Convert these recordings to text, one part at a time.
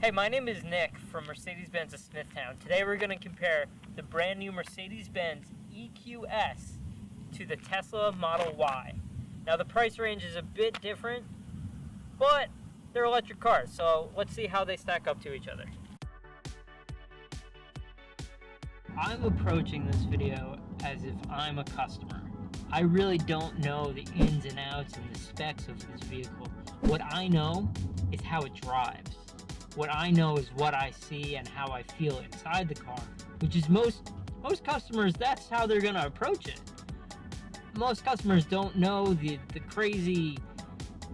Hey, my name is Nick from Mercedes-Benz of Smithtown. Today we're going to compare the brand new Mercedes-Benz EQS to the Tesla Model Y. Now the price range is a bit different, but they're electric cars, so let's see how they stack up to each other. I'm approaching this video as if I'm a customer. I really don't know the ins and outs and the specs of this vehicle. What I know is how it drives. What I know is what I see and how I feel inside the car, which is most customers, that's how they're gonna approach it. Most customers don't know the crazy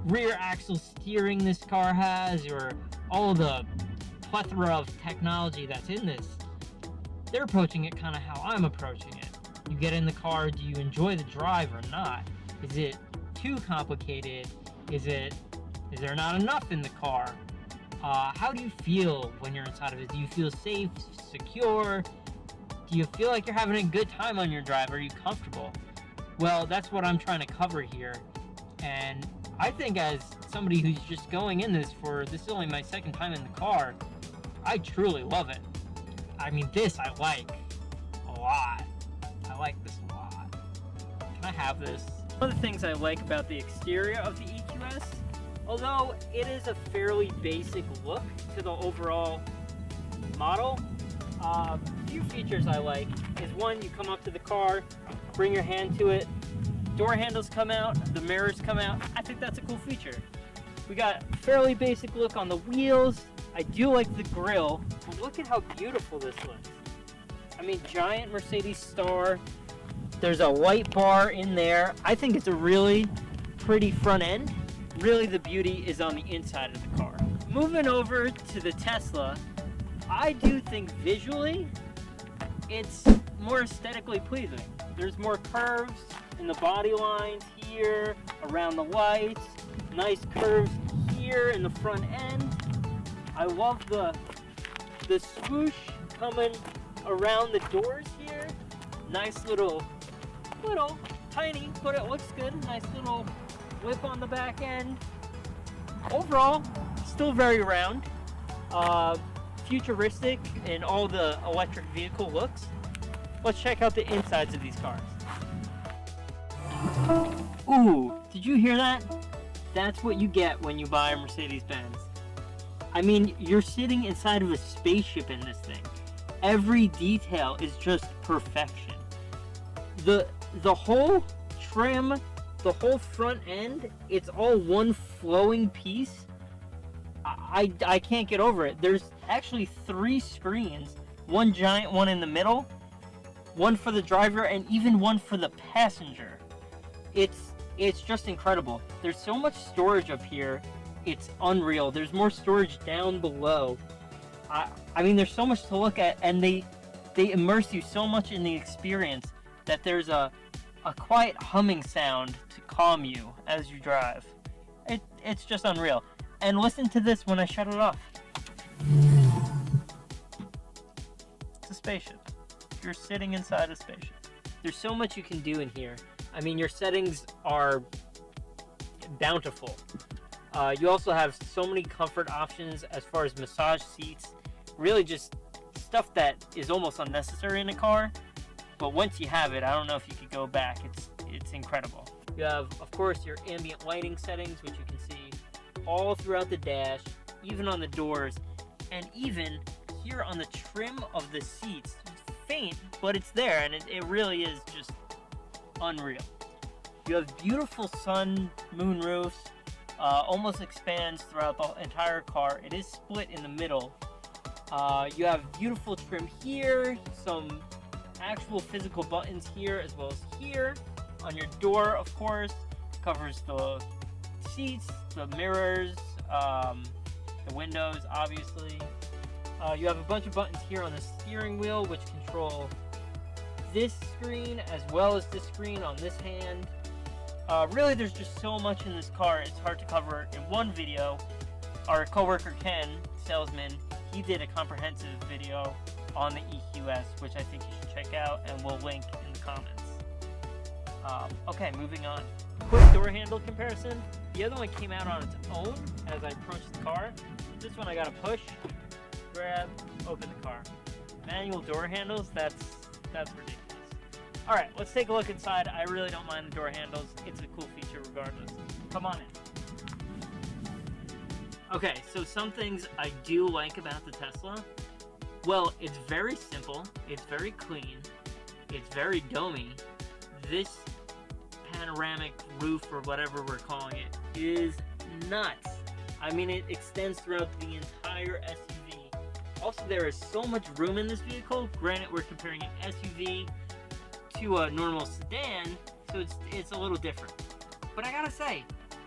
rear axle steering this car has, or all the plethora of technology that's in this. They're approaching it kind of how I'm approaching it. You get in the car, do you enjoy the drive or not? Is it too complicated? Is there not enough in the car? How do you feel when you're inside of it? Do you feel safe, secure? Do you feel like you're having a good time on your drive? Are you comfortable? Well, that's what I'm trying to cover here. And I think as somebody who's just going in this is only my second time in the car, I truly love it. I mean, this I like a lot. I like this a lot. Can I have this? One of the things I like about the exterior of the EQS, although it is a fairly basic look to the overall model, a few features I like is one, you come up to the car, bring your hand to it, door handles come out, the mirrors come out. I think that's a cool feature. We got a fairly basic look on the wheels. I do like the grille, but look at how beautiful this looks. I mean, giant Mercedes star. There's a white bar in there. I think it's a really pretty front end. Really, the beauty is on the inside of the car. Moving over to the Tesla, I do think visually it's more aesthetically pleasing. There's more curves in the body lines here, around the lights, nice curves here in the front end. I love the swoosh coming around the doors here. Nice little tiny, but it looks good. Nice little whip on the back end. Overall, still very round, futuristic in all the electric vehicle looks. Let's check out the insides of these cars. Ooh, did you hear that? That's what you get when you buy a Mercedes-Benz. I mean, you're sitting inside of a spaceship in this thing. Every detail is just perfection. The whole trim, the whole front end, it's all one flowing piece. I can't get over it. There's actually 3 screens, one giant one in the middle, one for the driver, and even one for the passenger. It's just incredible. There's so much storage up here, it's unreal. There's more storage down below. I mean, there's so much to look at, and they immerse you so much in the experience that there's a quiet humming sound to calm you as you drive. It's just unreal. And listen to this when I shut it off. It's a spaceship. You're sitting inside a spaceship. There's so much you can do in here. I mean, your settings are bountiful. You also have so many comfort options as far as massage seats. Really just stuff that is almost unnecessary in a car. But once you have it, I don't know if you could go back. It's incredible. You have, of course, your ambient lighting settings, which you can see all throughout the dash, even on the doors, and even here on the trim of the seats. It's faint, but it's there, and it really is just unreal. You have beautiful sun moon roofs, almost expands throughout the entire car. It is split in the middle. You have beautiful trim here, some actual physical buttons here as well as here. On your door, of course, covers the seats, the mirrors, the windows, obviously. You have a bunch of buttons here on the steering wheel, which control this screen as well as this screen on this hand. Really, there's just so much in this car, it's hard to cover in one video. Our coworker Ken, salesman, he did a comprehensive video on the EQS, which I think you should check out, and we'll link in the comments. Okay, moving on. Quick door handle comparison. The other one came out on its own as I approached the car. This one I gotta push, grab, open the car. Manual door handles, that's ridiculous. All right, let's take a look inside. I really don't mind the door handles. It's a cool feature regardless. Come on in. Okay, so some things I do like about the Tesla. Well, it's very simple, it's very clean, it's very domey. This panoramic roof, or whatever we're calling it, is nuts. I mean, it extends throughout the entire SUV. Also, there is so much room in this vehicle. Granted, we're comparing an SUV to a normal sedan, so it's a little different. But I gotta say,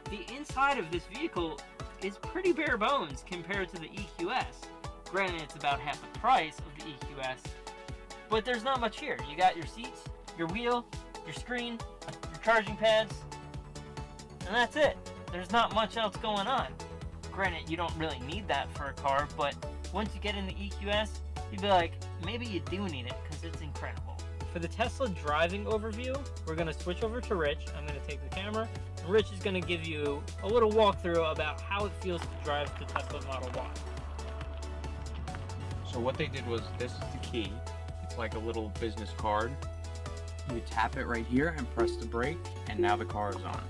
the inside of this vehicle is pretty bare bones compared to the EQS. Granted, it's about half the price of the EQS, but there's not much here. You got your seats, your wheel, your screen, your charging pads, and that's it. There's not much else going on. Granted, you don't really need that for a car, but once you get in the EQS, you'd be like, maybe you do need it because it's incredible. For the Tesla driving overview, we're going to switch over to Rich. I'm going to take the camera, and Rich is going to give you a little walkthrough about how it feels to drive the Tesla Model Y. So what they did was, this is the key. It's like a little business card. You tap it right here and press the brake, and now the car is on.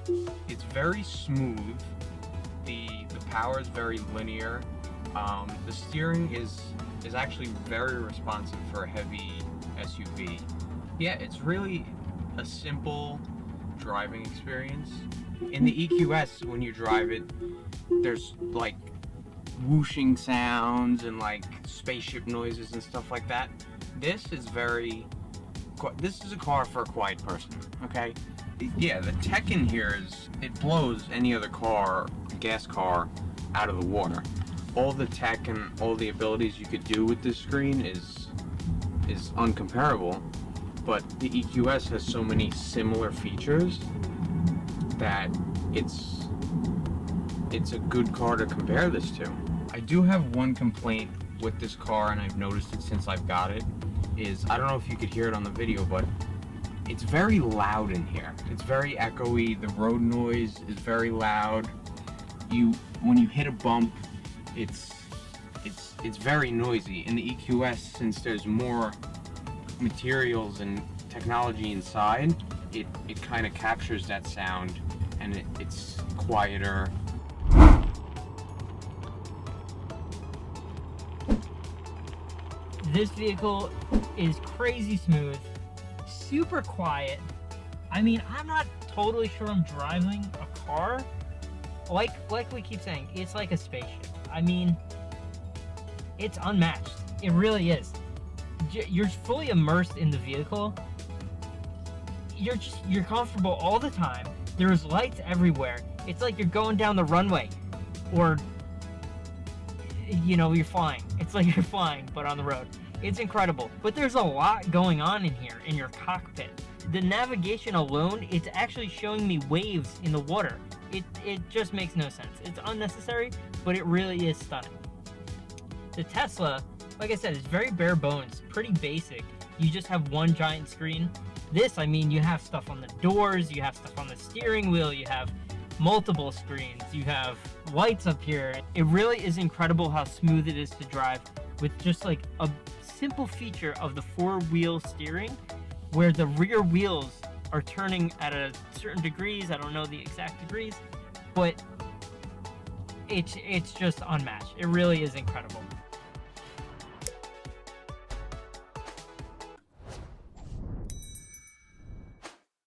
It's very smooth. The power is very linear. The steering is actually very responsive for a heavy SUV. Yeah, it's really a simple driving experience. In the EQS, when you drive it, there's like whooshing sounds and like spaceship noises and stuff like that. This is a car for a quiet person, okay? Yeah, the tech in here it blows any other car, gas car, out of the water. All the tech and all the abilities you could do with this screen is uncomparable, but the EQS has so many similar features that it's a good car to compare this to. I do have one complaint with this car, and I've noticed it since I've got it, is I don't know if you could hear it on the video, but it's very loud in here. It's very echoey. The road noise is very loud. When you hit a bump, it's very noisy. In the EQS, since there's more materials and technology inside, it kind of captures that sound, and it's quieter. This vehicle is crazy smooth, super quiet. I mean, I'm not totally sure I'm driving a car. Like we keep saying, it's like a spaceship. I mean, it's unmatched. It really is. You're fully immersed in the vehicle. You're comfortable all the time. There's lights everywhere. It's like you're going down the runway, or you're flying. It's like you're flying, but on the road. It's incredible. But there's a lot going on in here, in your cockpit. The navigation alone, it's actually showing me waves in the water. It just makes no sense. It's unnecessary, but it really is stunning. The Tesla, like I said, is very bare bones, pretty basic. You just have one giant screen. This, I mean, you have stuff on the doors, you have stuff on the steering wheel, you have multiple screens, you have lights up here. It really is incredible how smooth it is to drive with just like a simple feature of the four-wheel steering, where the rear wheels are turning at a certain degrees. I don't know the exact degrees, but it's just unmatched. It really is incredible.